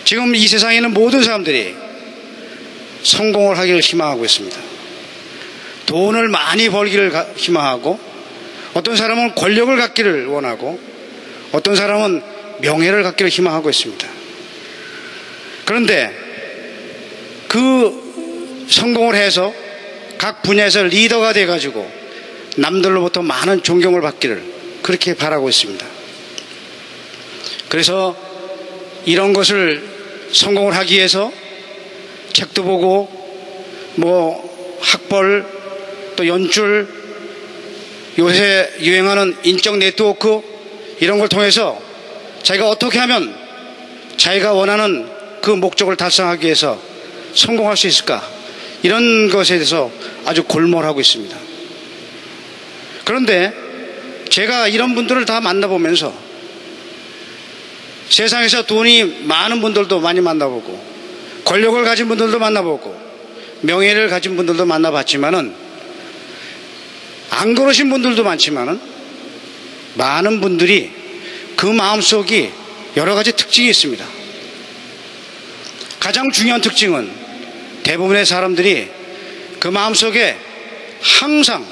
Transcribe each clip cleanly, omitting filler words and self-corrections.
지금 이 세상에 있는 모든 사람들이 성공을 하기를 희망하고 있습니다. 돈을 많이 벌기를 희망하고, 어떤 사람은 권력을 갖기를 원하고, 어떤 사람은 명예를 갖기를 희망하고 있습니다. 그런데 그 성공을 해서 각 분야에서 리더가 돼가지고 남들로부터 많은 존경을 받기를 그렇게 바라고 있습니다. 그래서 이런 것을 성공을 하기 위해서 책도 보고 학벌 또 연출, 요새 유행하는 인적 네트워크, 이런 걸 통해서 자기가 어떻게 하면 자기가 원하는 그 목적을 달성하기 위해서 성공할 수 있을까, 이런 것에 대해서 아주 골몰하고 있습니다. 그런데 제가 이런 분들을 다 만나보면서 세상에서 돈이 많은 분들도 많이 만나보고, 권력을 가진 분들도 만나보고, 명예를 가진 분들도 만나봤지만은, 안 그러신 분들도 많지만은, 많은 분들이 그 마음속이 여러 가지 특징이 있습니다. 가장 중요한 특징은 대부분의 사람들이 그 마음속에 항상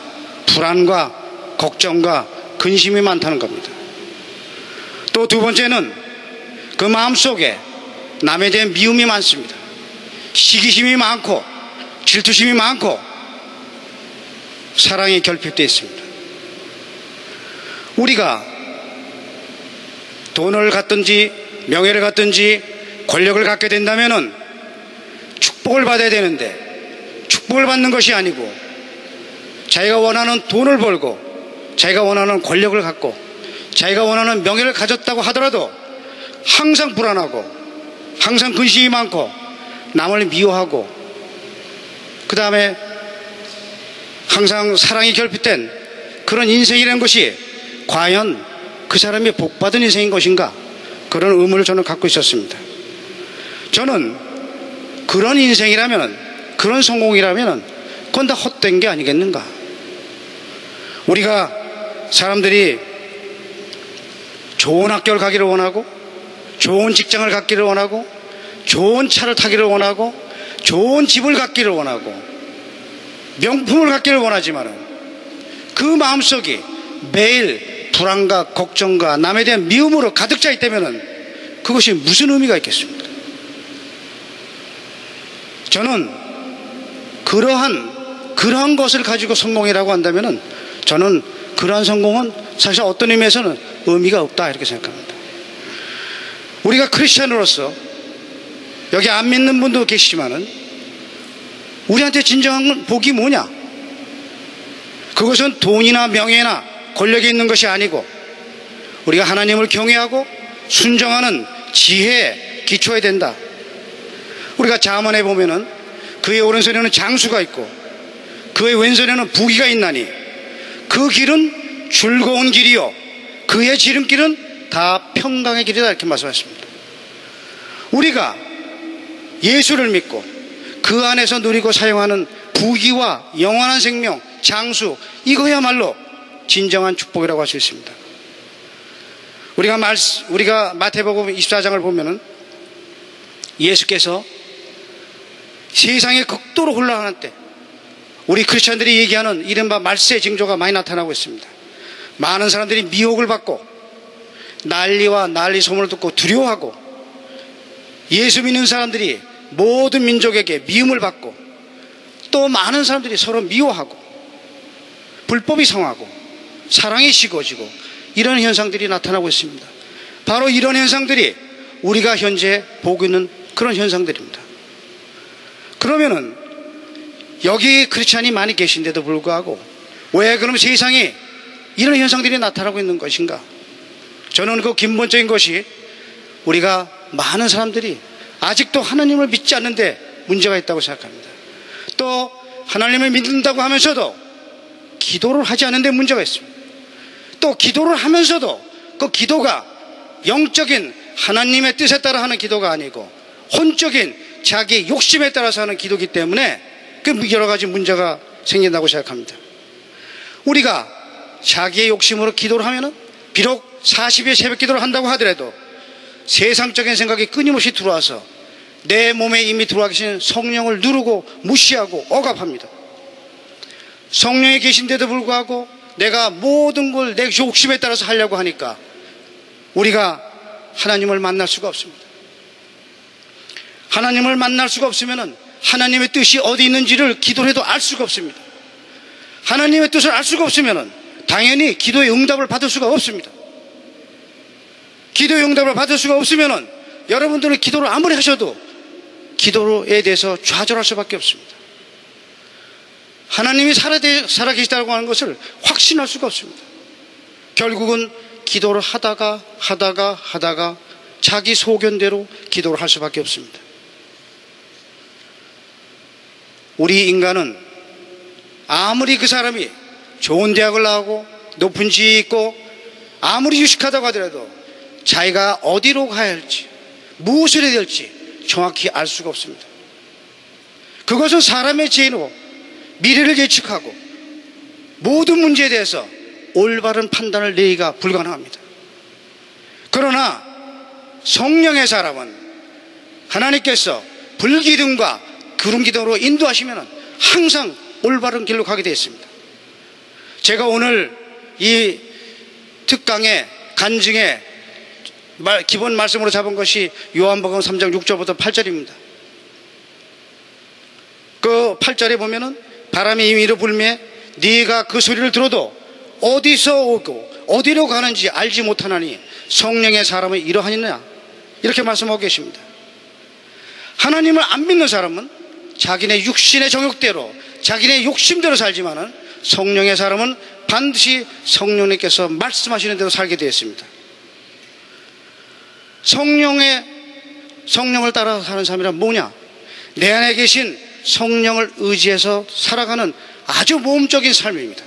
불안과 걱정과 근심이 많다는 겁니다. 또 두 번째는 그 마음속에 남에 대한 미움이 많습니다. 시기심이 많고 질투심이 많고 사랑이 결핍되어 있습니다. 우리가 돈을 갖든지 명예를 갖든지 권력을 갖게 된다면은 축복을 받아야 되는데, 축복을 받는 것이 아니고 자기가 원하는 돈을 벌고 자기가 원하는 권력을 갖고 자기가 원하는 명예를 가졌다고 하더라도 항상 불안하고 항상 근심이 많고 남을 미워하고, 그 다음에 항상 사랑이 결핍된 그런 인생이라는 것이 과연 그 사람이 복받은 인생인 것인가, 그런 의문을 저는 갖고 있었습니다. 저는 그런 인생이라면, 그런 성공이라면 그건 다 헛된 게 아니겠는가. 우리가 사람들이 좋은 학교를 가기를 원하고, 좋은 직장을 갖기를 원하고, 좋은 차를 타기를 원하고, 좋은 집을 갖기를 원하고, 명품을 갖기를 원하지만 그 마음속이 매일 불안과 걱정과 남에 대한 미움으로 가득 차 있다면 그것이 무슨 의미가 있겠습니까? 저는 그러한 것을 가지고 성공이라고 한다면 저는 그러한 성공은 사실 어떤 의미에서는 의미가 없다, 이렇게 생각합니다. 우리가 크리스찬으로서 여기 안 믿는 분도 계시지만은 우리한테 진정한 복이 뭐냐? 그것은 돈이나 명예나 권력이 있는 것이 아니고 우리가 하나님을 경외하고 순종하는 지혜에 기초해야 된다. 우리가 잠언에 보면은 그의 오른손에는 장수가 있고 그의 왼손에는 부귀가 있나니 그 길은 즐거운 길이요 그의 지름길은 다 평강의 길이다, 이렇게 말씀하셨습니다. 우리가 예수를 믿고 그 안에서 누리고 사용하는 부귀와 영원한 생명, 장수, 이거야말로 진정한 축복이라고 할 수 있습니다. 우리가 마태복음 24장을 보면은 예수께서 세상에 극도로 혼란할 때 우리 크리스찬들이 얘기하는 이른바 말세 징조가 많이 나타나고 있습니다. 많은 사람들이 미혹을 받고 난리와 난리 소문을 듣고 두려워하고, 예수 믿는 사람들이 모든 민족에게 미움을 받고, 또 많은 사람들이 서로 미워하고 불법이 성하고 사랑이 식어지고, 이런 현상들이 나타나고 있습니다. 바로 이런 현상들이 우리가 현재 보고 있는 그런 현상들입니다. 그러면은 여기 크리스찬이 많이 계신데도 불구하고 왜 그럼 세상에 이런 현상들이 나타나고 있는 것인가? 저는 그 근본적인 것이 우리가 많은 사람들이 아직도 하나님을 믿지 않는데 문제가 있다고 생각합니다. 또 하나님을 믿는다고 하면서도 기도를 하지 않는데 문제가 있습니다. 또 기도를 하면서도 그 기도가 영적인 하나님의 뜻에 따라 하는 기도가 아니고 혼적인 자기 욕심에 따라서 하는 기도이기 때문에 그 여러 가지 문제가 생긴다고 생각합니다. 우리가 자기의 욕심으로 기도를 하면은 비록 40일 새벽 기도를 한다고 하더라도 세상적인 생각이 끊임없이 들어와서 내 몸에 이미 들어와 계신 성령을 누르고 무시하고 억압합니다. 성령이 계신데도 불구하고 내가 모든 걸 내 욕심에 따라서 하려고 하니까 우리가 하나님을 만날 수가 없습니다. 하나님을 만날 수가 없으면 하나님의 뜻이 어디 있는지를 기도를 해도 알 수가 없습니다. 하나님의 뜻을 알 수가 없으면 당연히 기도의 응답을 받을 수가 없습니다. 기도의 응답을 받을 수가 없으면 여러분들은 기도를 아무리 하셔도 기도에 대해서 좌절할 수밖에 없습니다. 하나님이 살아계시다고 하는 것을 확신할 수가 없습니다. 결국은 기도를 하다가 자기 소견대로 기도를 할 수밖에 없습니다. 우리 인간은 아무리 그 사람이 좋은 대학을 나오고 높은 지위 있고 아무리 유식하다고 하더라도 자기가 어디로 가야 할지 무엇을 해야 될지 정확히 알 수가 없습니다. 그것은 사람의 지혜로 미래를 예측하고 모든 문제에 대해서 올바른 판단을 내기가 불가능합니다. 그러나 성령의 사람은 하나님께서 불기둥과 구름기둥으로 인도하시면 항상 올바른 길로 가게 되어 있습니다. 제가 오늘 이 특강의 간증에 기본 말씀으로 잡은 것이 요한복음 3장 6절부터 8절입니다. 그 8절에 보면은 바람이 임의로 불매 네가 그 소리를 들어도 어디서 오고 어디로 가는지 알지 못하나니 성령의 사람은 이러하니냐 이렇게 말씀하고 계십니다. 하나님을 안 믿는 사람은 자기네 육신의 정욕대로 자기네 욕심대로 살지만은 성령의 사람은 반드시 성령님께서 말씀하시는 대로 살게 되어 있습니다. 성령을 따라 사는 삶이란 뭐냐? 내 안에 계신 성령을 의지해서 살아가는 아주 모험적인 삶입니다.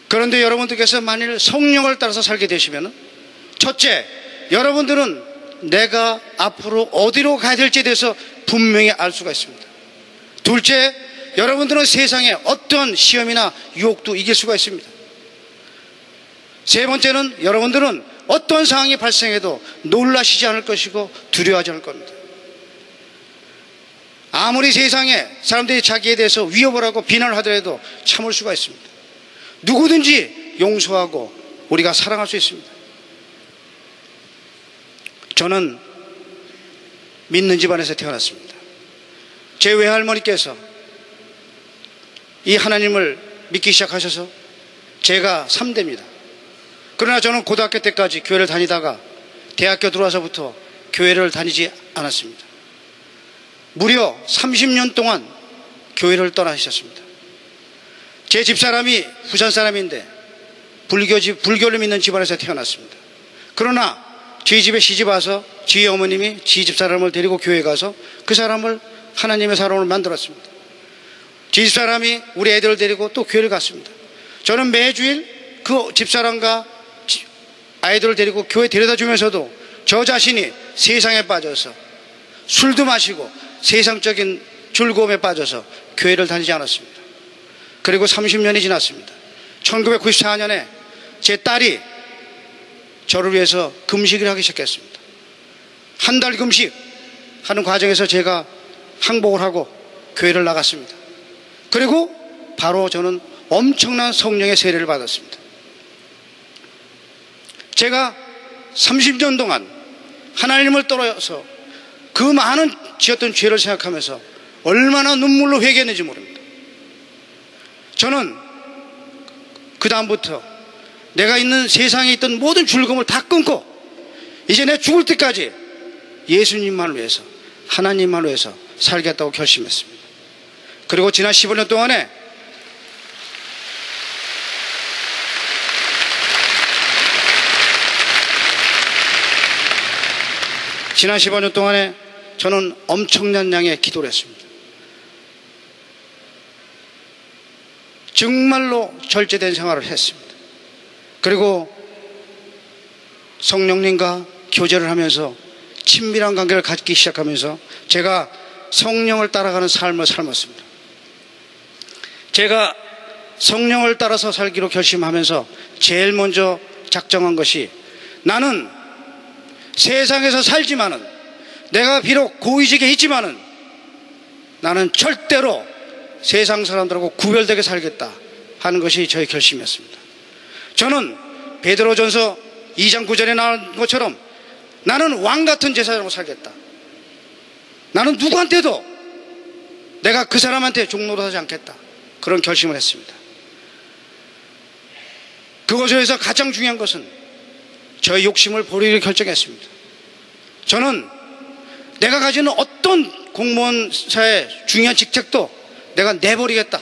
그런데 여러분들께서 만일 성령을 따라서 살게 되시면 첫째, 여러분들은 내가 앞으로 어디로 가야 될지에 대해서 분명히 알 수가 있습니다. 둘째, 여러분들은 세상에 어떤 시험이나 유혹도 이길 수가 있습니다. 세 번째는 여러분들은 어떤 상황이 발생해도 놀라시지 않을 것이고 두려워하지 않을 겁니다. 아무리 세상에 사람들이 자기에 대해서 위협을 하고 비난을 하더라도 참을 수가 있습니다. 누구든지 용서하고 우리가 사랑할 수 있습니다. 저는 믿는 집안에서 태어났습니다. 제 외할머니께서 이 하나님을 믿기 시작하셔서 제가 3대입니다. 그러나 저는 고등학교 때까지 교회를 다니다가 대학교 들어와서부터 교회를 다니지 않았습니다. 무려 30년 동안 교회를 떠나셨습니다. 제 집사람이 부산 사람인데 불교를 믿는 집안에서 태어났습니다. 그러나 저희 집에 시집 와서 저희 어머님이 저희 집사람을 데리고 교회에 가서 그 사람을 하나님의 사람으로 만들었습니다. 저희 집사람이 우리 애들을 데리고 또 교회를 갔습니다. 저는 매주일 그 집사람과 아이들을 데리고 교회 데려다 주면서도 저 자신이 세상에 빠져서 술도 마시고 세상적인 즐거움에 빠져서 교회를 다니지 않았습니다. 그리고 30년이 지났습니다. 1994년에 제 딸이 저를 위해서 금식을 하기 시작했습니다. 한 달 금식 하는 과정에서 제가 항복을 하고 교회를 나갔습니다. 그리고 바로 저는 엄청난 성령의 세례를 받았습니다. 제가 30년 동안 하나님을 떠나서 그 많은 지었던 죄를 생각하면서 얼마나 눈물로 회개했는지 모릅니다. 저는 그 다음부터 내가 있는 세상에 있던 모든 즐거움을 다 끊고 이제 내 죽을 때까지 예수님만 위해서 하나님만 위해서 살겠다고 결심했습니다. 그리고 지난 15년 동안에 저는 엄청난 양의 기도를 했습니다. 정말로 절제된 생활을 했습니다. 그리고 성령님과 교제를 하면서 친밀한 관계를 갖기 시작하면서 제가 성령을 따라가는 삶을 삶았습니다. 제가 성령을 따라서 살기로 결심하면서 제일 먼저 작정한 것이 나는 세상에서 살지만은, 내가 비록 고위직에 있지만은 나는 절대로 세상 사람들하고 구별되게 살겠다 하는 것이 저의 결심이었습니다. 저는 베드로전서 2장 9절에 나온 것처럼 나는 왕 같은 제사장으로 살겠다. 나는 누구한테도 내가 그 사람한테 종노릇하지 않겠다. 그런 결심을 했습니다. 그것에서 가장 중요한 것은 저의 욕심을 버리기로 결정했습니다. 저는 내가 가지는 어떤 공무원사의 중요한 직책도 내가 내버리겠다.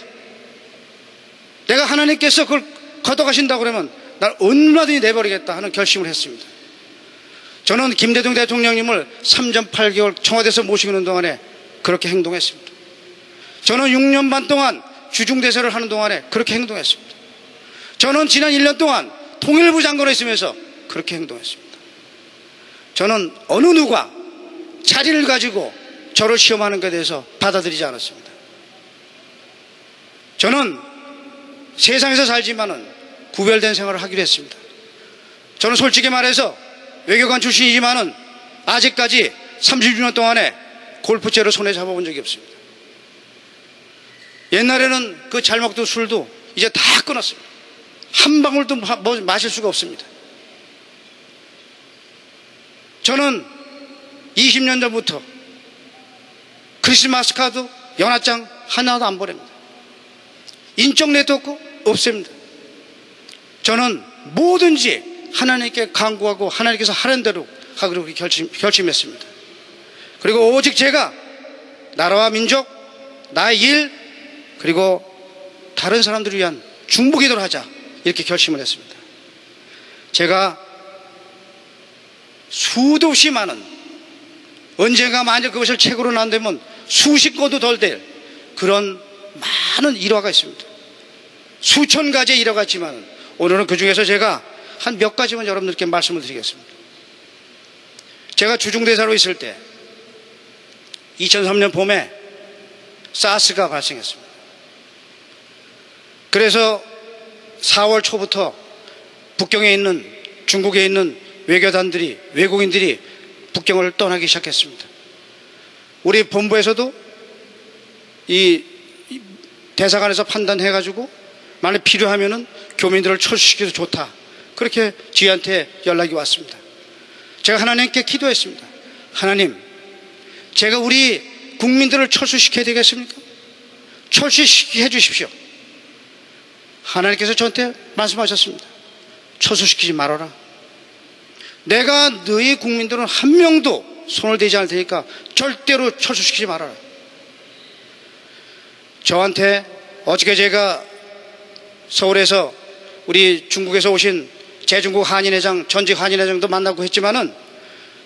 내가 하나님께서 그걸 걷어가신다고 그러면 날 얼마든지 내버리겠다 하는 결심을 했습니다. 저는 김대중 대통령님을 3년 8개월 청와대에서 모시는 동안에 그렇게 행동했습니다. 저는 6년 반 동안 주중대사를 하는 동안에 그렇게 행동했습니다. 저는 지난 1년 동안 통일부 장관을 있으면서 그렇게 행동했습니다. 저는 어느 누가 자리를 가지고 저를 시험하는 것에 대해서 받아들이지 않았습니다. 저는 세상에서 살지만은 구별된 생활을 하기로 했습니다. 저는 솔직히 말해서 외교관 출신이지만은 아직까지 30년 동안에 골프채로 손에 잡아본 적이 없습니다. 옛날에는 그 잘 먹던 술도 이제 다 끊었습니다. 한 방울도 마실 수가 없습니다. 저는 20년 전부터 크리스마스 카드, 연합장 하나도 안 보냅니다. 인적 네트워크 없습니다. 저는 뭐든지 하나님께 간구하고 하나님께서 하는 대로 하기로 결심했습니다. 그리고 오직 제가 나라와 민족, 나의 일, 그리고 다른 사람들을 위한 중보기도를 하자, 이렇게 결심을 했습니다. 제가 수도 없이 많은, 언젠가 만약 그것을 책으로 난다면 수십 권도 덜 될 그런 많은 일화가 있습니다. 수천 가지의 일화가 있지만 오늘은 그 중에서 제가 한 몇 가지만 여러분들께 말씀을 드리겠습니다. 제가 주중대사로 있을 때 2003년 봄에 사스가 발생했습니다. 그래서 4월 초부터 북경에 있는, 중국에 있는 외교단들이, 외국인들이 북경을 떠나기 시작했습니다. 우리 본부에서도 이 대사관에서 판단해가지고 만약 필요하면은 교민들을 철수시켜서 좋다, 그렇게 저희한테 연락이 왔습니다. 제가 하나님께 기도했습니다. 하나님, 제가 우리 국민들을 철수시켜야 되겠습니까? 철수시켜 주십시오. 하나님께서 저한테 말씀하셨습니다. 철수시키지 말아라. 내가 너희 국민들은 한 명도 손을 대지 않을 테니까 절대로 철수시키지 말아라. 저한테 어저께 제가 서울에서 우리 중국에서 오신 제중국 한인회장, 전직 한인회장도 만나고 했지만은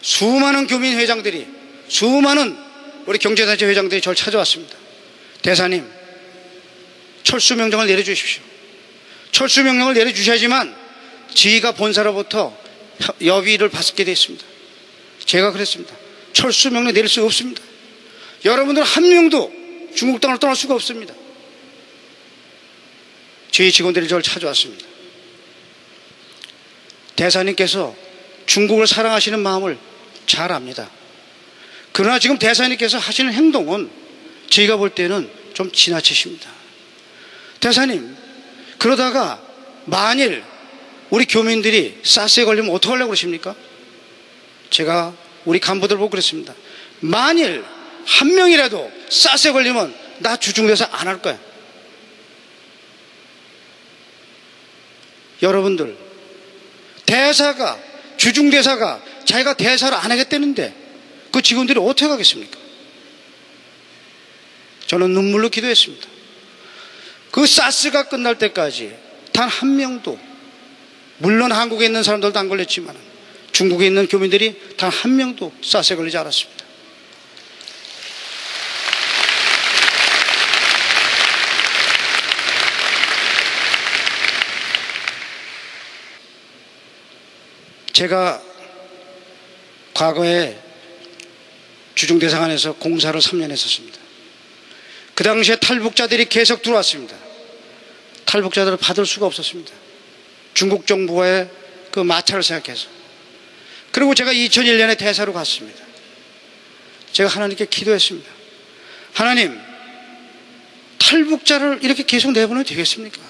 수많은 교민회장들이, 수많은 우리 경제단체 회장들이 저를 찾아왔습니다. 대사님, 철수명령을 내려주십시오. 철수명령을 내려주셔야지만 저희가 본사로부터 여비를 받게 되어 있습니다. 제가 그랬습니다. 철수명령 내릴 수 없습니다. 여러분들 한 명도 중국 땅을 떠날 수가 없습니다. 저희 직원들이 저를 찾아왔습니다. 대사님께서 중국을 사랑하시는 마음을 잘 압니다. 그러나 지금 대사님께서 하시는 행동은 저희가 볼 때는 좀 지나치십니다. 대사님, 그러다가 만일 우리 교민들이 사스에 걸리면 어떡하려고 그러십니까? 제가 우리 간부들 보고 그랬습니다. 만일 한 명이라도 사스에 걸리면 나 주중대사 안 할 거야. 여러분들, 대사가, 주중대사가 자기가 대사를 안 하겠다는데 그 직원들이 어떻게 하겠습니까? 저는 눈물로 기도했습니다. 그 사스가 끝날 때까지 단 한 명도, 물론 한국에 있는 사람들도 안 걸렸지만 중국에 있는 교민들이 단 한 명도 사스에 걸리지 않았습니다. 제가 과거에 주중대사관에서 공사를 3년 했었습니다. 그 당시에 탈북자들이 계속 들어왔습니다. 탈북자들을 받을 수가 없었습니다. 중국 정부의 그 마찰을 생각해서. 그리고 제가 2001년에 대사로 갔습니다. 제가 하나님께 기도했습니다. 하나님, 탈북자를 이렇게 계속 내보내도 되겠습니까?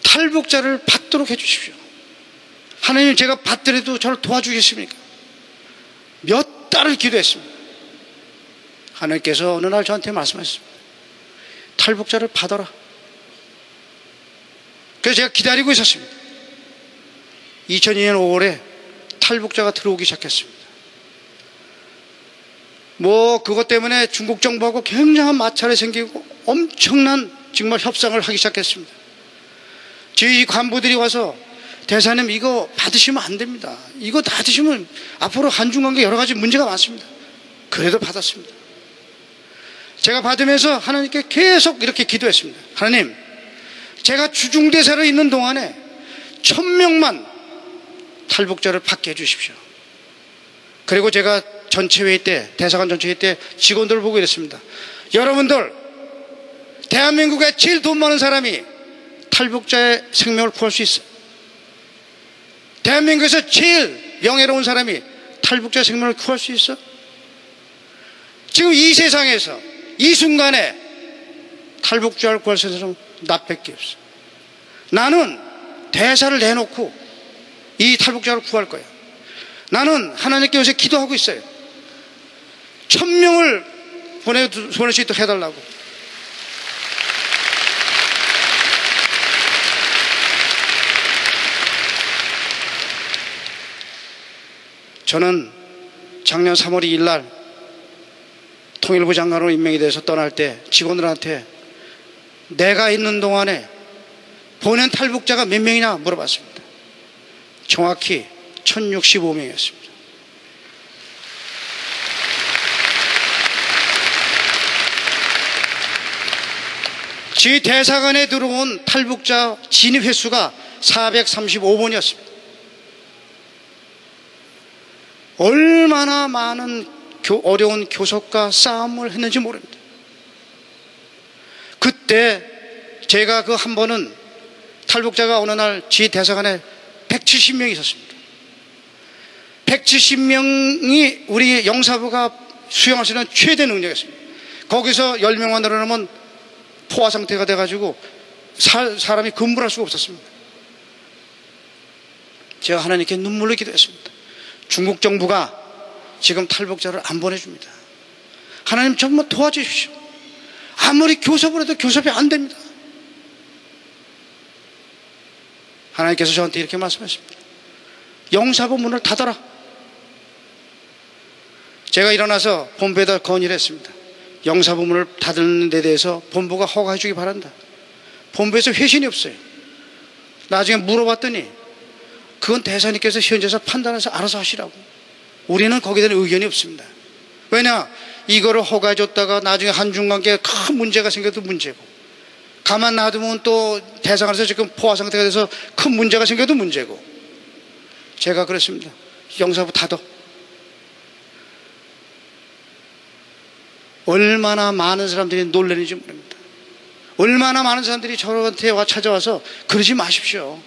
탈북자를 받도록 해주십시오. 하나님, 제가 받더라도 저를 도와주겠습니까? 몇 달을 기도했습니다. 하나님께서 어느 날 저한테 말씀하셨습니다. 탈북자를 받아라. 그래서 제가 기다리고 있었습니다. 2002년 5월에 탈북자가 들어오기 시작했습니다. 그것 때문에 중국 정부하고 굉장한 마찰이 생기고 엄청난 정말 협상을 하기 시작했습니다. 저희 간부들이 와서 대사님, 이거 받으시면 안 됩니다. 이거 받으시면 앞으로 한중 관계 여러 가지 문제가 많습니다. 그래도 받았습니다. 제가 받으면서 하나님께 계속 이렇게 기도했습니다. 하나님, 제가 주중대사로 있는 동안에 1000명만 탈북자를 받게 해주십시오. 그리고 제가 전체회의 때, 대사관 전체회의 때 직원들을 보고 이랬습니다. 여러분들, 대한민국에 제일 돈 많은 사람이 탈북자의 생명을 구할 수 있어요. 대한민국에서 제일 명예로운 사람이 탈북자의 생명을 구할 수 있어? 지금 이 세상에서 이 순간에 탈북자를 구할 수 있는 사람은 나밖에 없어. 나는 대사를 내놓고 이 탈북자를 구할 거야. 나는 하나님께 요새 기도하고 있어요. 1000명을 보낼 수 있도록 해달라고. 저는 작년 3월 2일 날 통일부 장관으로 임명이 돼서 떠날 때 직원들한테 내가 있는 동안에 보낸 탈북자가 몇 명이냐 물어봤습니다. 정확히 1065명이었습니다. 저희 대사관에 들어온 탈북자 진입 횟수가 435번이었습니다. 얼마나 많은 어려운 교섭과 싸움을 했는지 모릅니다. 그때 제가 그 한 번은 탈북자가 어느 날 지 대사관에 170명이 있었습니다. 170명이 우리 영사부가 수용할 수 있는 최대 능력이었습니다. 거기서 10명만 늘어나면 포화 상태가 돼가지고 사람이 근무를 할 수가 없었습니다. 제가 하나님께 눈물로 기도했습니다. 중국 정부가 지금 탈북자를 안 보내줍니다. 하나님 정말 도와주십시오. 아무리 교섭을 해도 교섭이 안 됩니다. 하나님께서 저한테 이렇게 말씀하십니다. 영사부 문을 닫아라. 제가 일어나서 본부에다 건의를 했습니다. 영사부 문을 닫는 데 대해서 본부가 허가해 주기 바란다. 본부에서 회신이 없어요. 나중에 물어봤더니 그건 대사님께서 현재에서 판단해서 알아서 하시라고. 우리는 거기에 대한 의견이 없습니다. 왜냐, 이거를 허가해 줬다가 나중에 한중관계에 큰 문제가 생겨도 문제고, 가만 놔두면 또 대사관에서 지금 포화 상태가 돼서 큰 문제가 생겨도 문제고. 제가 그랬습니다. 영사부 닫어. 얼마나 많은 사람들이 놀라는지 모릅니다. 얼마나 많은 사람들이 저한테 찾아와서 그러지 마십시오.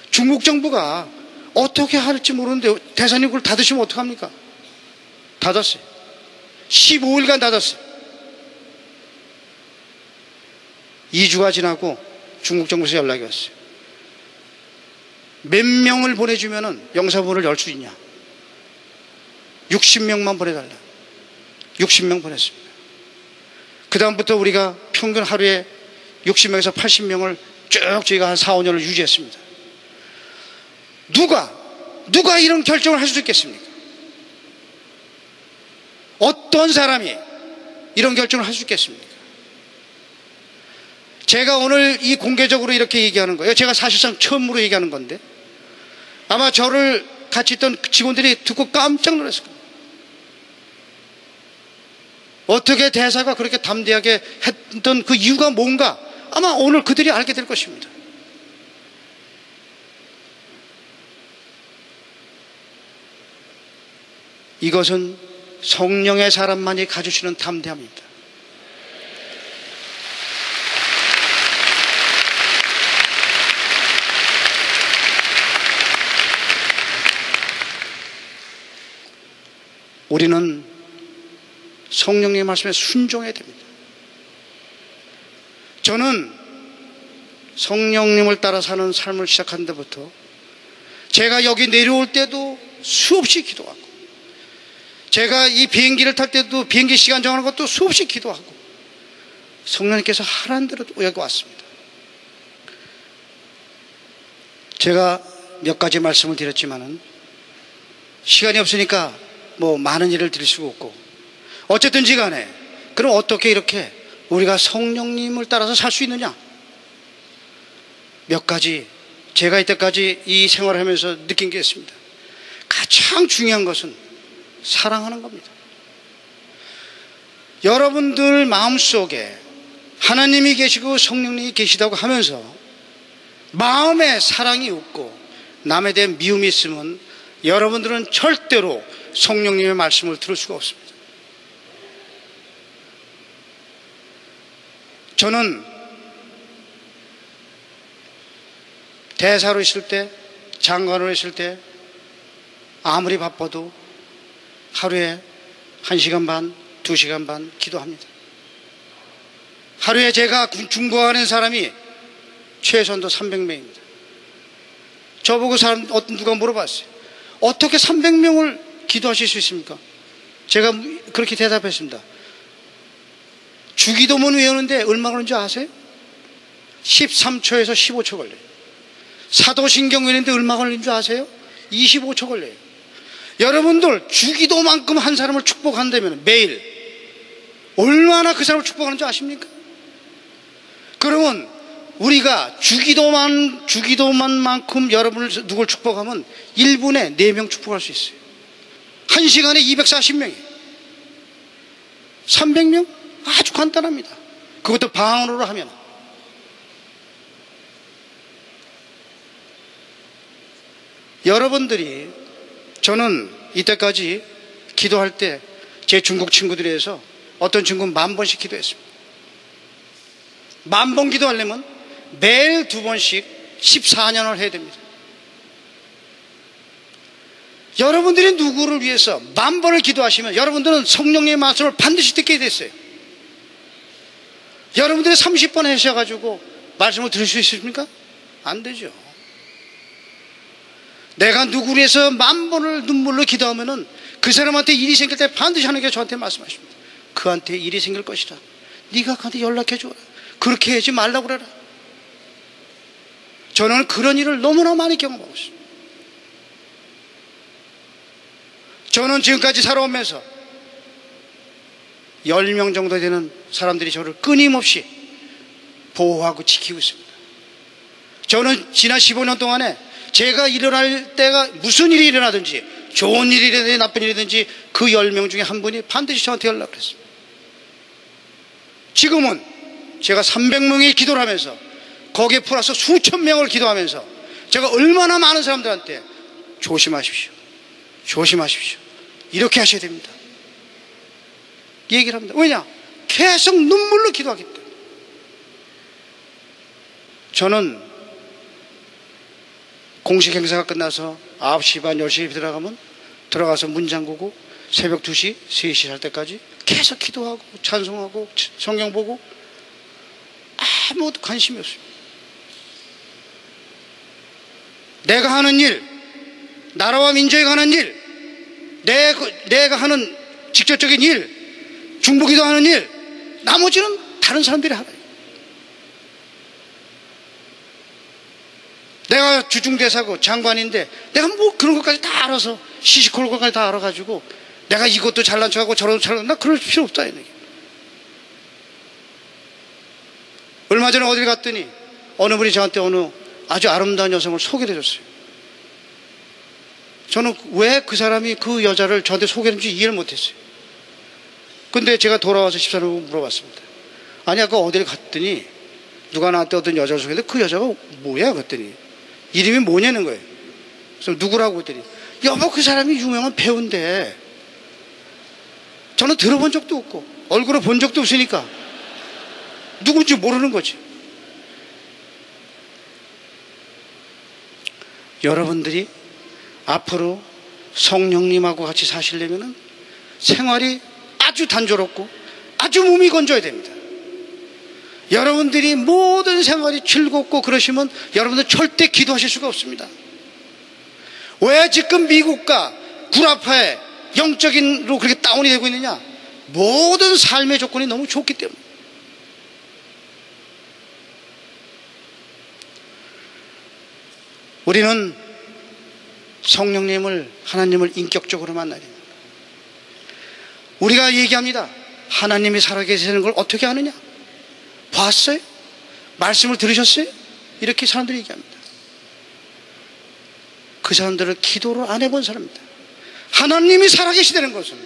중국 정부가 어떻게 할지 모르는데 대사님 그걸 닫으시면 어떡합니까? 닫았어요. 15일간 닫았어요. 2주가 지나고 중국 정부에서 연락이 왔어요. 몇 명을 보내주면 영사부를 열 수 있냐? 60명만 보내달라. 60명 보냈습니다. 그 다음부터 우리가 평균 하루에 60명에서 80명을 쭉 저희가 한 4, 5년을 유지했습니다. 누가 이런 결정을 할 수 있겠습니까? 어떤 사람이 이런 결정을 할 수 있겠습니까? 제가 오늘 이 공개적으로 이렇게 얘기하는 거예요. 제가 사실상 처음으로 얘기하는 건데 아마 저를 같이 있던 직원들이 듣고 깜짝 놀랐을 겁니다. 어떻게 대사가 그렇게 담대하게 했던 그 이유가 뭔가 아마 오늘 그들이 알게 될 것입니다. 이것은 성령의 사람만이 가지시는 담대함입니다. 우리는 성령님의 말씀에 순종해야 됩니다. 저는 성령님을 따라 사는 삶을 시작한 데부터 제가 여기 내려올 때도 수없이 기도하고, 제가 이 비행기를 탈 때도 비행기 시간 정하는 것도 수없이 기도하고, 성령님께서 하라는 대로 여기 왔습니다. 제가 몇 가지 말씀을 드렸지만은 시간이 없으니까 뭐 많은 일을 드릴 수가 없고, 어쨌든지 간에 그럼 어떻게 이렇게 우리가 성령님을 따라서 살 수 있느냐? 몇 가지 제가 이때까지 이 생활을 하면서 느낀 게 있습니다. 가장 중요한 것은 사랑하는 겁니다. 여러분들 마음속에 하나님이 계시고 성령님이 계시다고 하면서 마음에 사랑이 없고 남에 대한 미움이 있으면 여러분들은 절대로 성령님의 말씀을 들을 수가 없습니다. 저는 대사로 있을 때, 장관으로 있을 때 아무리 바빠도 하루에 1시간 반, 2시간 반 기도합니다. 하루에 제가 중보하는 사람이 최소한도 300명입니다. 저보고 누가 물어봤어요. 어떻게 300명을 기도하실 수 있습니까? 제가 그렇게 대답했습니다. 주기도문 외우는데 얼마 걸리는 줄 아세요? 13초에서 15초 걸려요. 사도신경 외우는데 얼마 걸리는 줄 아세요? 25초 걸려요. 여러분들 주기도만큼 한 사람을 축복한다면 매일 얼마나 그 사람을 축복하는 줄 아십니까? 그러면 우리가 주기도만큼 여러분을 누굴 축복하면 1분에 4명 축복할 수 있어요. 1시간에 240명이에요. 300명? 아주 간단합니다. 그것도 방언으로 하면. 여러분들이, 저는 이때까지 기도할 때 제 중국 친구들이 해서 어떤 친구는 10,000번씩 기도했습니다. 10,000번 기도하려면 매일 2번씩 14년을 해야 됩니다. 여러분들이 누구를 위해서 10,000번을 기도하시면 여러분들은 성령의 말씀을 반드시 듣게 됐어요. 여러분들이 30번 하셔가지고 말씀을 들을 수 있습니까? 안 되죠. 내가 누구를 위해서 10,000번을 눈물로 기도하면은 그 사람한테 일이 생길 때 반드시 하나님께 저한테 말씀하십니다. 그한테 일이 생길 것이라. 네가 그한테 연락해 줘라. 그렇게 하지 말라고 그래라. 저는 그런 일을 너무나 많이 경험하고 있습니다. 저는 지금까지 살아오면서 10명 정도 되는 사람들이 저를 끊임없이 보호하고 지키고 있습니다. 저는 지난 15년 동안에 제가 일어날 때가 무슨 일이 일어나든지, 좋은 일이든지 나쁜 일이든지 그 10명 중에 한 분이 반드시 저한테 연락을 했습니다. 지금은 제가 300명의 기도를 하면서 거기에 플러스 수천 명을 기도하면서 제가 얼마나 많은 사람들한테 조심하십시오, 조심하십시오, 이렇게 하셔야 됩니다, 얘기를 합니다. 왜냐? 계속 눈물로 기도하기 때문에. 저는 공식 행사가 끝나서 9시 반, 10시에 들어가서 문 잠그고 새벽 2시, 3시 할 때까지 계속 기도하고 찬송하고 성경 보고 아무것도 관심이 없습니다. 내가 하는 일, 나라와 민족에 관한 일, 내가 하는 직접적인 일, 중보기도 하는 일, 나머지는 다른 사람들이 하라요. 내가 주중대사고 장관인데 내가 뭐 그런 것까지 다 알아서 시시콜콜까지 다 알아가지고 내가 이것도 잘난 척하고 저것도 잘난, 나 그럴 필요 없다. 얼마 전에 어딜 갔더니 어느 분이 저한테 어느 아주 아름다운 여성을 소개해 줬어요. 저는 왜 그 사람이 그 여자를 저한테 소개했는지 이해를 못했어요. 근데 제가 돌아와서 집사람을 물어봤습니다. 아니 아까 어딜 갔더니 누가 나한테 어떤 여자를 소개했는데 그 여자가 뭐야? 그랬더니 이름이 뭐냐는 거예요. 그래서 누구라고 했더니 여보 그 사람이 유명한 배우인데 저는 들어본 적도 없고 얼굴을 본 적도 없으니까 누군지 모르는 거지. 여러분들이 앞으로 성령님하고 같이 사시려면은 생활이 아주 단조롭고 아주 몸이 건져야 됩니다. 여러분들이 모든 생활이 즐겁고 그러시면 여러분들 절대 기도하실 수가 없습니다. 왜 지금 미국과 구라파에 영적인으로 그렇게 다운이 되고 있느냐? 모든 삶의 조건이 너무 좋기 때문에. 우리는 성령님을, 하나님을 인격적으로 만나야 됩니다. 우리가 얘기합니다. 하나님이 살아계시는 걸 어떻게 아느냐? 봤어요? 말씀을 들으셨어요? 이렇게 사람들이 얘기합니다. 그 사람들은 기도를 안 해본 사람입니다. 하나님이 살아계시다는 것은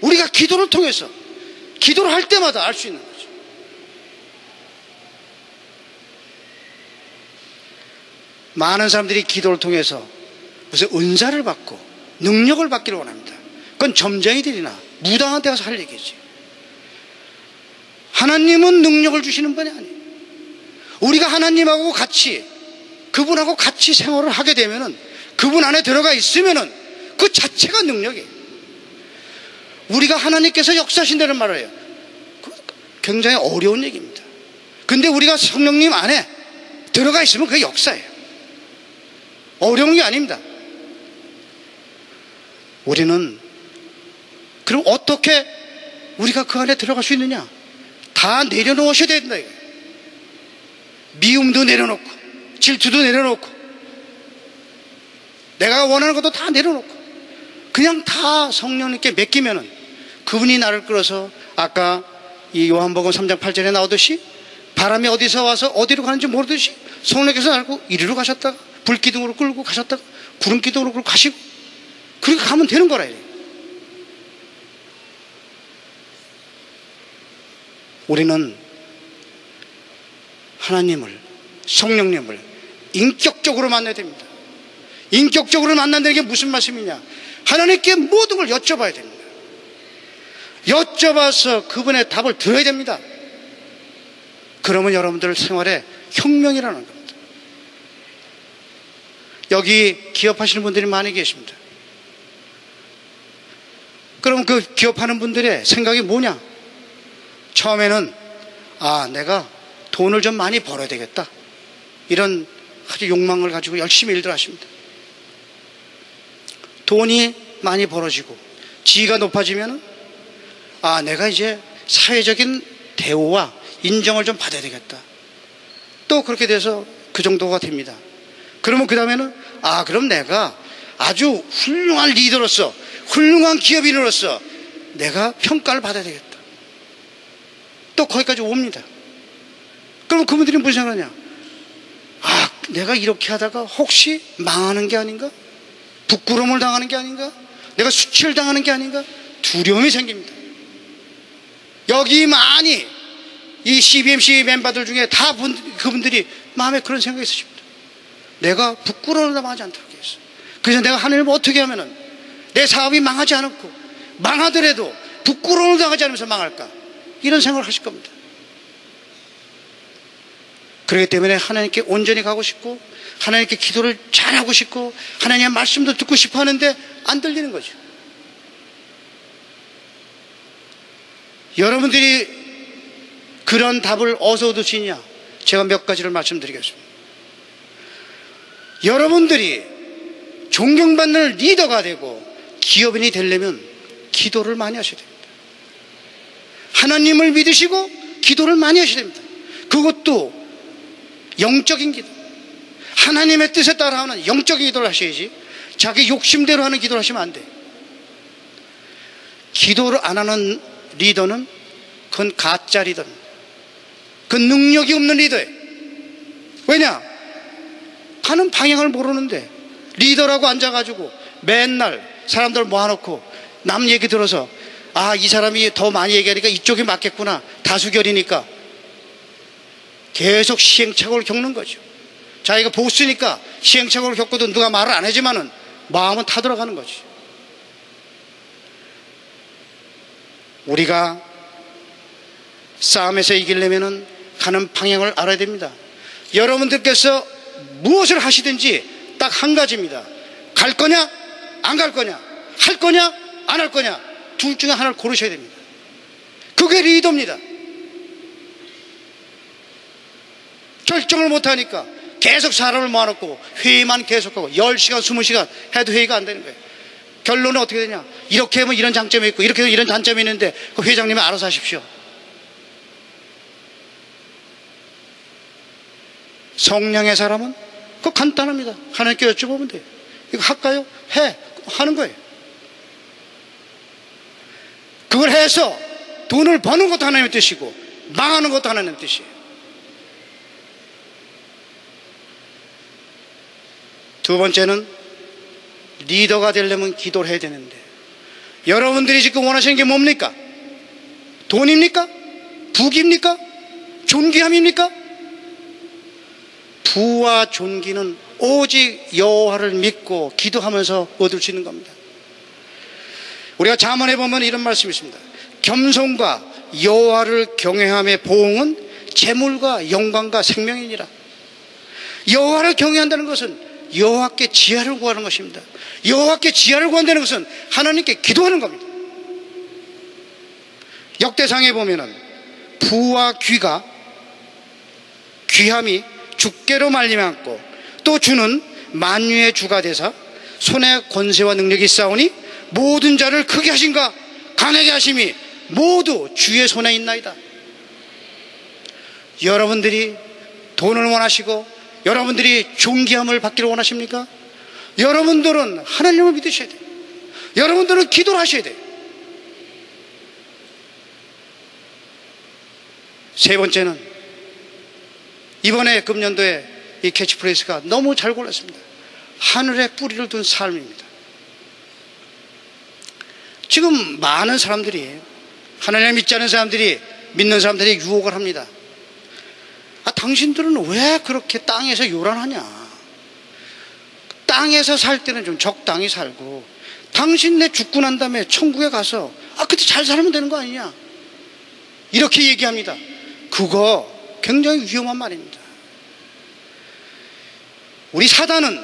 우리가 기도를 통해서 기도를 할 때마다 알 수 있는 거죠. 많은 사람들이 기도를 통해서 무슨 은사를 받고 능력을 받기를 원합니다. 그건 점쟁이들이나 무당한테 가서 할 얘기지. 하나님은 능력을 주시는 분이 아니에요. 우리가 하나님하고 같이, 그분하고 같이 생활을 하게 되면은, 그분 안에 들어가 있으면은 그 자체가 능력이에요. 우리가 하나님께서 역사하신다는 말을 해요. 굉장히 어려운 얘기입니다. 근데 우리가 성령님 안에 들어가 있으면 그게 역사예요. 어려운 게 아닙니다. 우리는 그럼 어떻게 우리가 그 안에 들어갈 수 있느냐? 다 내려놓으셔야 된다. 미움도 내려놓고 질투도 내려놓고 내가 원하는 것도 다 내려놓고 그냥 다 성령님께 맡기면은 그분이 나를 끌어서 아까 이 요한복음 3장 8절에 나오듯이 바람이 어디서 와서 어디로 가는지 모르듯이 성령께서 나를 이리로 가셨다가 불기둥으로 끌고 가셨다가 구름기둥으로 끌고 가시고 그렇게 가면 되는 거라. 우리는 하나님을, 성령님을 인격적으로 만나야 됩니다. 인격적으로 만난다는 게 무슨 말씀이냐? 하나님께 모든 걸 여쭤봐야 됩니다. 여쭤봐서 그분의 답을 들어야 됩니다. 그러면 여러분들 생활에 혁명이라는 겁니다. 여기 기업하시는 분들이 많이 계십니다. 그럼 그 기업하는 분들의 생각이 뭐냐? 처음에는 내가 돈을 좀 많이 벌어야 되겠다, 이런 아주 욕망을 가지고 열심히 일들 하십니다. 돈이 많이 벌어지고 지위가 높아지면 내가 이제 사회적인 대우와 인정을 좀 받아야 되겠다. 또 그렇게 돼서 그 정도가 됩니다. 그러면 그 다음에는 그럼 내가 아주 훌륭한 리더로서, 훌륭한 기업인으로서 내가 평가를 받아야 되겠다. 또 거기까지 옵니다. 그럼 그분들이 무슨 생각하냐? 내가 이렇게 하다가 혹시 망하는 게 아닌가? 부끄러움을 당하는 게 아닌가? 내가 수치를 당하는 게 아닌가? 두려움이 생깁니다. 여기 많이 이 CBMC 멤버들 중에 다 그분들이 마음에 그런 생각이 있으십니다. 내가 부끄러움을 당하지 않도록 해서, 그래서 내가 하나님을 어떻게 하면은 내 사업이 망하지 않고 망하더라도 부끄러움을 당하지 않으면서 망할까? 이런 생각을 하실 겁니다. 그렇기 때문에 하나님께 온전히 가고 싶고 하나님께 기도를 잘하고 싶고 하나님의 말씀도 듣고 싶어 하는데 안 들리는 거죠. 여러분들이 그런 답을 어디서 얻으시냐? 제가 몇 가지를 말씀드리겠습니다. 여러분들이 존경받는 리더가 되고 기업인이 되려면 기도를 많이 하셔야 됩니다. 하나님을 믿으시고 기도를 많이 하셔야 됩니다. 그것도 영적인 기도, 하나님의 뜻에 따라하는 영적인 기도를 하셔야지 자기 욕심대로 하는 기도를 하시면 안 돼요. 기도를 안 하는 리더는 그건 가짜 리더입니다. 그건 능력이 없는 리더예요. 왜냐? 가는 방향을 모르는데 리더라고 앉아가지고 맨날 사람들 모아놓고 남 얘기 들어서 이 사람이 더 많이 얘기하니까 이쪽이 맞겠구나, 다수결이니까 계속 시행착오를 겪는 거죠. 자기가 보스니까 시행착오를 겪고도 누가 말을 안 하지만은 마음은 타들어가는 거죠. 우리가 싸움에서 이기려면은 가는 방향을 알아야 됩니다. 여러분들께서 무엇을 하시든지 딱 한 가지입니다. 갈 거냐? 안 갈 거냐? 할 거냐? 안 할 거냐? 둘 중에 하나를 고르셔야 됩니다. 그게 리더입니다. 결정을 못하니까 계속 사람을 모아놓고 회의만 계속하고 10시간 20시간 해도 회의가 안 되는 거예요. 결론은 어떻게 되냐, 이렇게 하면 이런 장점이 있고 이렇게 하면 이런 단점이 있는데 그 회장님이 알아서 하십시오. 성령의 사람은 그거 간단합니다. 하나님께 여쭤보면 돼요. 이거 할까요? 해. 하는 거예요. 그걸 해서 돈을 버는 것도 하나님의 뜻이고 망하는 것도 하나님의 뜻이에요. 두 번째는 리더가 되려면 기도를 해야 되는데, 여러분들이 지금 원하시는 게 뭡니까? 돈입니까? 부귀입니까? 존귀함입니까? 부와 존귀는 오직 여호와를 믿고 기도하면서 얻을 수 있는 겁니다. 우리가 잠언에 보면 이런 말씀이 있습니다. 겸손과 여호와를 경외함의 보응은 재물과 영광과 생명이니라. 여호와를 경외한다는 것은 여호와께 지혜를 구하는 것입니다. 여호와께 지혜를 구한다는 것은 하나님께 기도하는 겁니다. 역대상에 보면은 부와 귀가 귀함이 주께로 말미암고 또 주는 만유의 주가 되사 손에 권세와 능력이 있사오니 모든 자를 크게 하신가 가난하게 하심이 모두 주의 손에 있나이다. 여러분들이 돈을 원하시고 여러분들이 존귀함을 받기를 원하십니까? 여러분들은 하나님을 믿으셔야 돼요. 여러분들은 기도를 하셔야 돼요. 세 번째는 이번에 금년도에 이 캐치프레이스가 너무 잘 골랐습니다. 하늘에 뿌리를 둔 삶입니다. 지금 많은 사람들이, 하나님을 믿지 않는 사람들이 믿는 사람들이 유혹을 합니다. 당신들은 왜 그렇게 땅에서 요란하냐? 땅에서 살 때는 좀 적당히 살고 당신네 죽고 난 다음에 천국에 가서 그때 잘 살면 되는 거 아니냐? 이렇게 얘기합니다. 그거 굉장히 위험한 말입니다. 우리 사단은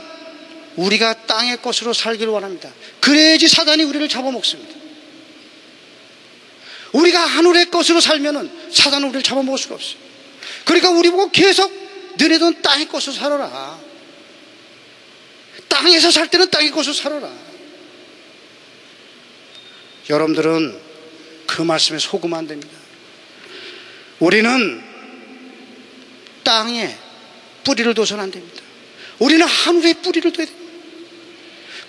우리가 땅의 것으로 살기를 원합니다. 그래야지 사단이 우리를 잡아먹습니다. 우리가 하늘의 것으로 살면은 사단은 우리를 잡아먹을 수가 없어요. 그러니까 우리 보고 계속 너네들은 땅의 것으로 살아라. 땅에서 살 때는 땅의 것으로 살아라. 여러분들은 그 말씀에 속으면 안 됩니다. 우리는 땅에 뿌리를 둬서는 안 됩니다. 우리는 하늘에 뿌리를 둬야 됩니다.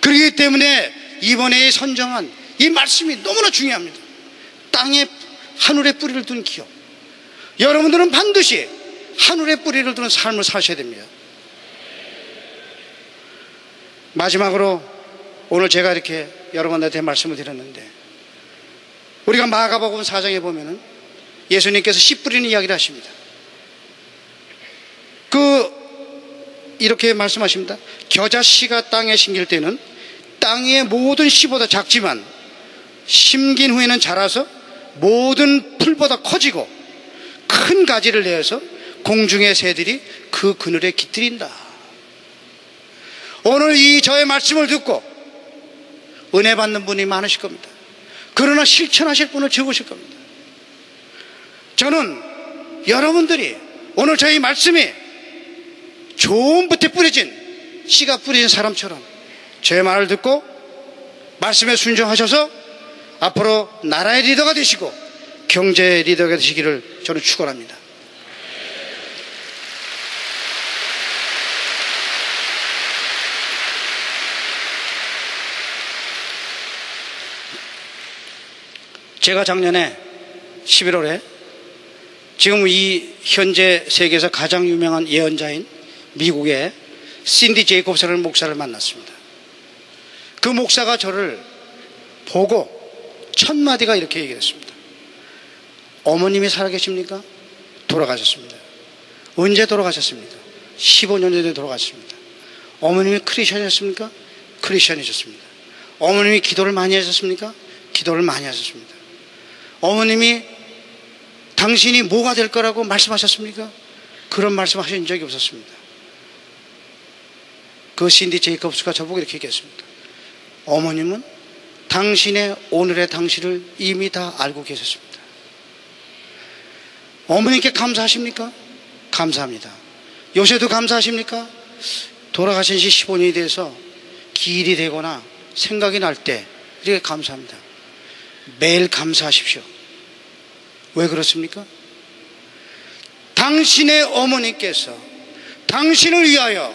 그렇기 때문에 이번에 선정한 이 말씀이 너무나 중요합니다. 땅에 하늘에 뿌리를 둔 기업. 여러분들은 반드시 하늘에 뿌리를 두는 삶을 사셔야 됩니다. 마지막으로 오늘 제가 이렇게 여러분들한테 말씀을 드렸는데, 우리가 마가복음 4장에 보면은 예수님께서 씨 뿌리는 이야기를 하십니다. 이렇게 말씀하십니다. 겨자씨가 땅에 심길 때는 땅의 모든 씨보다 작지만 심긴 후에는 자라서 모든 풀보다 커지고 큰 가지를 내어서 공중의 새들이 그 그늘에 깃들인다. 오늘 이 저의 말씀을 듣고 은혜 받는 분이 많으실 겁니다. 그러나 실천하실 분은 적으실 겁니다. 저는 여러분들이 오늘 저희 말씀이 좋은 밭에 뿌려진 씨가 뿌려진 사람처럼 제 말을 듣고 말씀에 순종하셔서 앞으로 나라의 리더가 되시고 경제의 리더가 되시기를 저는 축원합니다. 제가 작년에 11월에 지금 이 현재 세계에서 가장 유명한 예언자인 미국의 신디 제이콥스라는 목사를 만났습니다. 그 목사가 저를 보고 첫 마디가 이렇게 얘기했습니다. 어머님이 살아계십니까? 돌아가셨습니다. 언제 돌아가셨습니까? 15년 전에 돌아가셨습니다. 어머님이 크리스천이셨습니까? 크리스천이셨습니다. 어머님이 기도를 많이 하셨습니까? 기도를 많이 하셨습니다. 어머님이 당신이 뭐가 될 거라고 말씀하셨습니까? 그런 말씀 하신 적이 없었습니다. 그 신디 제이콥스가 저보고 이렇게 얘기했습니다. 어머님은 당신의 오늘의 당신을 이미 다 알고 계셨습니다. 어머님께 감사하십니까? 감사합니다. 요새도 감사하십니까? 돌아가신 지 15년이 돼서 기일이 되거나 생각이 날 때 이렇게 감사합니다. 매일 감사하십시오. 왜 그렇습니까? 당신의 어머니께서 당신을 위하여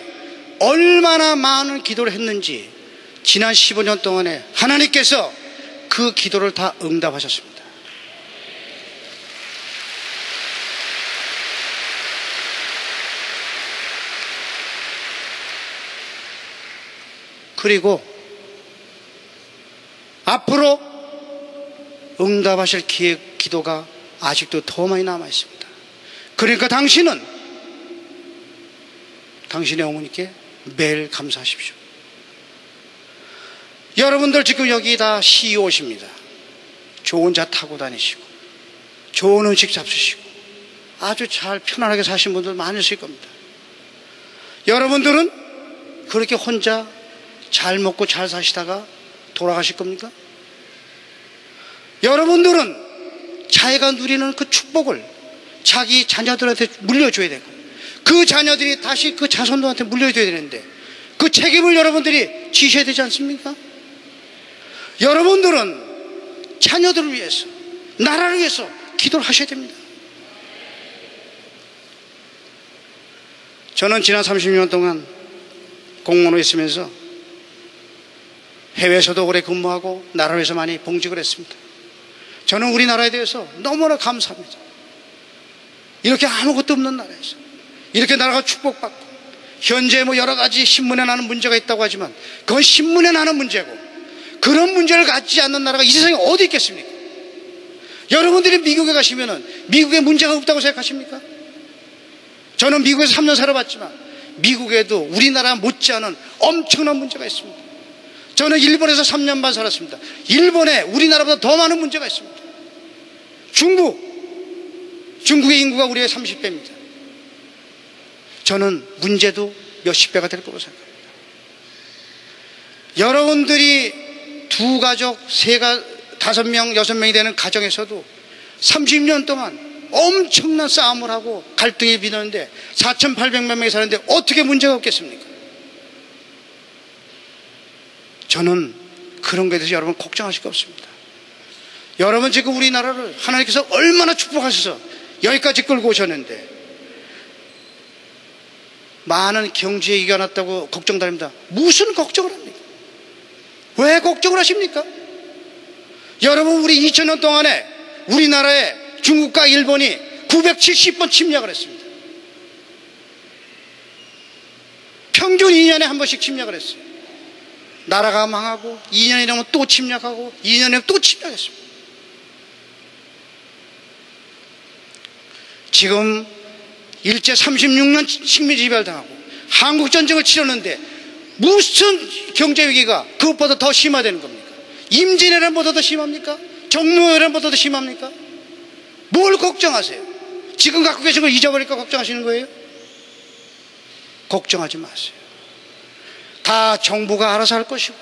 얼마나 많은 기도를 했는지 지난 15년 동안에 하나님께서 그 기도를 다 응답하셨습니다. 그리고 앞으로 응답하실 기도가 아직도 더 많이 남아 있습니다. 그러니까 당신은 당신의 어머니께 매일 감사하십시오. 여러분들 지금 여기 다 CEO십니다. 좋은 차 타고 다니시고 좋은 음식 잡수시고 아주 잘 편안하게 사신 분들 많으실 겁니다. 여러분들은 그렇게 혼자 잘 먹고 잘 사시다가 돌아가실 겁니까? 여러분들은 자기가 누리는 그 축복을 자기 자녀들한테 물려줘야 되고 그 자녀들이 다시 그 자손들한테 물려줘야 되는데 그 책임을 여러분들이 지셔야 되지 않습니까? 여러분들은 자녀들을 위해서 나라를 위해서 기도를 하셔야 됩니다. 저는 지난 30년 동안 공무원으로 있으면서 해외에서도 오래 근무하고 나라를 위해서 많이 봉직을 했습니다. 저는 우리나라에 대해서 너무나 감사합니다. 이렇게 아무것도 없는 나라에서 이렇게 나라가 축복받고 현재 여러 가지 신문에 나는 문제가 있다고 하지만 그건 신문에 나는 문제고 그런 문제를 갖지 않는 나라가 이 세상에 어디 있겠습니까? 여러분들이 미국에 가시면은 미국에 문제가 없다고 생각하십니까? 저는 미국에서 3년 살아봤지만 미국에도 우리나라 못지않은 엄청난 문제가 있습니다. 저는 일본에서 3년 반 살았습니다. 일본에 우리나라보다 더 많은 문제가 있습니다. 중국의 인구가 우리의 30배입니다. 저는 문제도 몇십 배가 될 거라고 생각합니다. 여러분들이 두 가족, 다섯 명, 여섯 명이 되는 가정에서도 30년 동안 엄청난 싸움을 하고 갈등이 빚었는데 4,800만 명이 사는데 어떻게 문제가 없겠습니까? 저는 그런 것에 대해서 여러분 걱정하실 거 없습니다. 여러분 지금 우리나라를 하나님께서 얼마나 축복하셔서 여기까지 끌고 오셨는데 많은 경제 위기가 났다고 걱정됩니다. 무슨 걱정을 합니까? 왜 걱정을 하십니까? 여러분 우리 2000년 동안에 우리나라에 중국과 일본이 970번 침략을 했습니다. 평균 2년에 한 번씩 침략을 했어요. 나라가 망하고 2년이 되면 또 침략하고 2년이 되면 또 침략했습니다. 지금 일제 36년 식민지배를 당하고 한국전쟁을 치렀는데 무슨 경제위기가 그것보다 더 심화되는 겁니까? 임진왜란보다 더 심합니까? 정노회란보다 더 심합니까? 뭘 걱정하세요? 지금 갖고 계신 걸 잊어버릴까 걱정하시는 거예요? 걱정하지 마세요. 다 정부가 알아서 할 것이고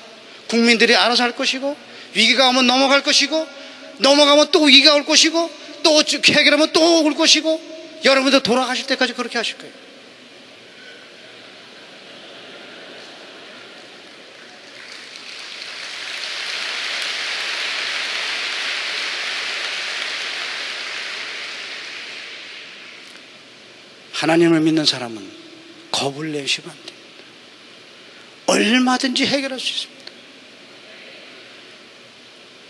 국민들이 알아서 할 것이고 위기가 오면 넘어갈 것이고 넘어가면 또 위기가 올 것이고 또 해결하면 또 올 것이고 여러분들 돌아가실 때까지 그렇게 하실 거예요. 하나님을 믿는 사람은 겁을 내시면 안 됩니다. 얼마든지 해결할 수 있습니다.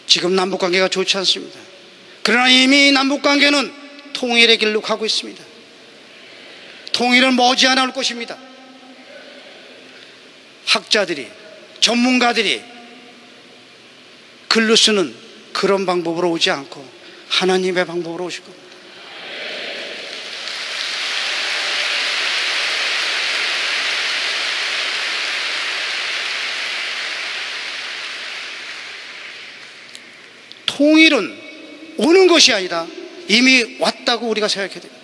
지금 남북관계가 좋지 않습니다. 그러나 이미 남북관계는 통일의 길로 가고 있습니다. 통일은 머지않아 올 것입니다. 학자들이 전문가들이 글로 쓰는 그런 방법으로 오지 않고 하나님의 방법으로 오실 겁니다. 통일은 오는 것이 아니라 이미 왔다고 우리가 생각해야 됩니다.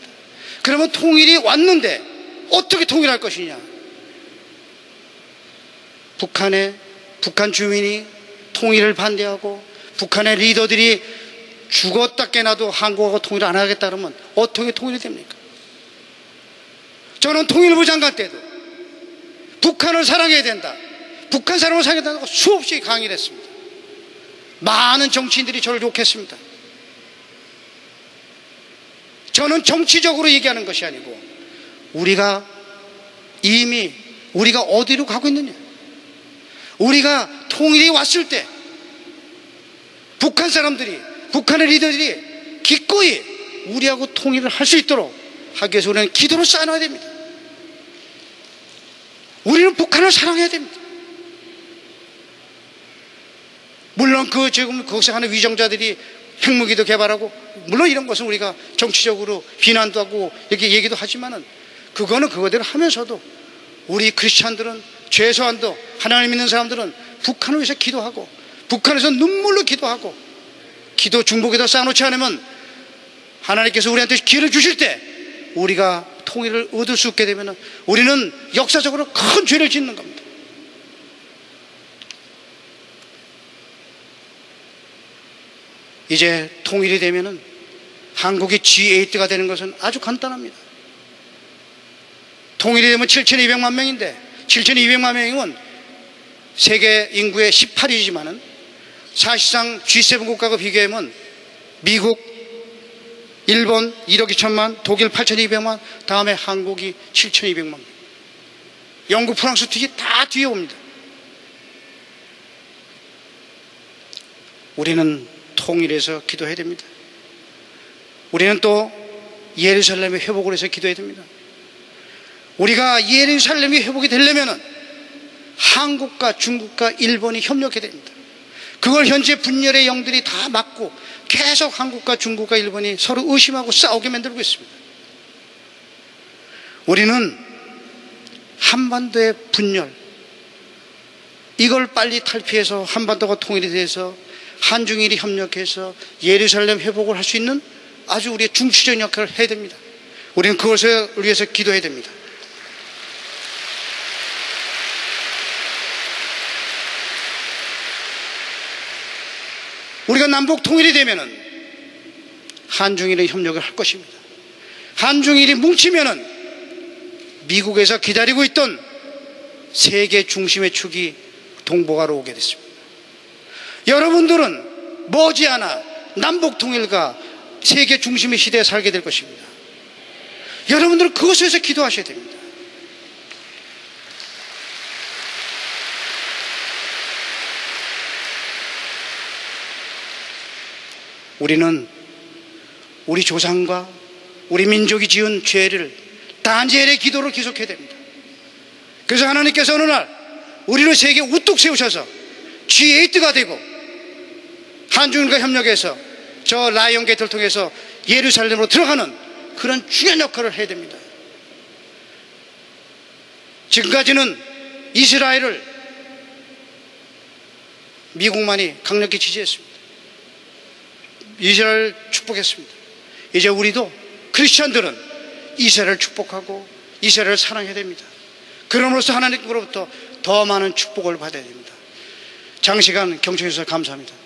그러면 통일이 왔는데 어떻게 통일할 것이냐? 북한 주민이 통일을 반대하고 북한의 리더들이 죽었다 깨나도 한국하고 통일을 안 하겠다 그러면 어떻게 통일이 됩니까? 저는 통일부 장관 때도 북한을 사랑해야 된다, 북한 사람을 사랑해야 된다고 수없이 강의를 했습니다. 많은 정치인들이 저를 욕했습니다. 저는 정치적으로 얘기하는 것이 아니고 우리가 이미 우리가 어디로 가고 있느냐, 우리가 통일이 왔을 때 북한 사람들이, 북한의 리더들이 기꺼이 우리하고 통일을 할 수 있도록 하기 위해서 우리는 기도를 쌓아놔야 됩니다. 우리는 북한을 사랑해야 됩니다. 물론 지금 거기서 하는 위정자들이 핵무기도 개발하고, 물론 이런 것은 우리가 정치적으로 비난도 하고 이렇게 얘기도 하지만은 그거는 그거대로 하면서도 우리 크리스찬들은 최소한도 하나님 믿는 사람들은 북한을 위해서 기도하고 북한에서 눈물로 기도하고 기도 중보기도 쌓아놓지 않으면 하나님께서 우리한테 기회를 주실 때 우리가 통일을 얻을 수 있게 되면 우리는 역사적으로 큰 죄를 짓는 겁니다. 이제 통일이 되면은 한국이 G8가 되는 것은 아주 간단합니다. 통일이 되면 7,200만 명인데 7,200만 명이면 세계 인구의 18위지만은 사실상 G7 국가가 비교하면 미국, 일본 1억 2천만, 독일 8,200만, 다음에 한국이 7,200만 명. 영국, 프랑스 뒤에 다 뒤에 옵니다. 우리는 통일해서 기도해야 됩니다. 우리는 또 예루살렘의 회복을 해서 기도해야 됩니다. 우리가 예루살렘이 회복이 되려면 한국과 중국과 일본이 협력해야 됩니다. 그걸 현재 분열의 영들이 다 막고 계속 한국과 중국과 일본이 서로 의심하고 싸우게 만들고 있습니다. 우리는 한반도의 분열, 이걸 빨리 탈피해서 한반도가 통일이 돼서 한중일이 협력해서 예루살렘 회복을 할 수 있는 아주 우리의 중추적인 역할을 해야 됩니다. 우리는 그것을 위해서 기도해야 됩니다. 우리가 남북 통일이 되면은 한중일의 협력을 할 것입니다. 한중일이 뭉치면은 미국에서 기다리고 있던 세계 중심의 축이 동북아로 오게 됐습니다. 여러분들은 머지않아 남북 통일과 세계 중심의 시대에 살게 될 것입니다. 여러분들은 그것을 위해서 기도하셔야 됩니다. 우리는 우리 조상과 우리 민족이 지은 죄를 단죄의 기도를 계속해야 됩니다. 그래서 하나님께서 어느 날 우리를 세계에 우뚝 세우셔서 G8가 되고 한중일과 협력해서 저 라이언 게이트를 통해서 예루살렘으로 들어가는 그런 중요한 역할을 해야 됩니다. 지금까지는 이스라엘을 미국만이 강력히 지지했습니다. 이스라엘을 축복했습니다. 이제 우리도 크리스천들은 이스라엘을 축복하고 이스라엘을 사랑해야 됩니다. 그럼으로써 하나님으로부터 더 많은 축복을 받아야 됩니다. 장시간 경청해 주셔서 감사합니다.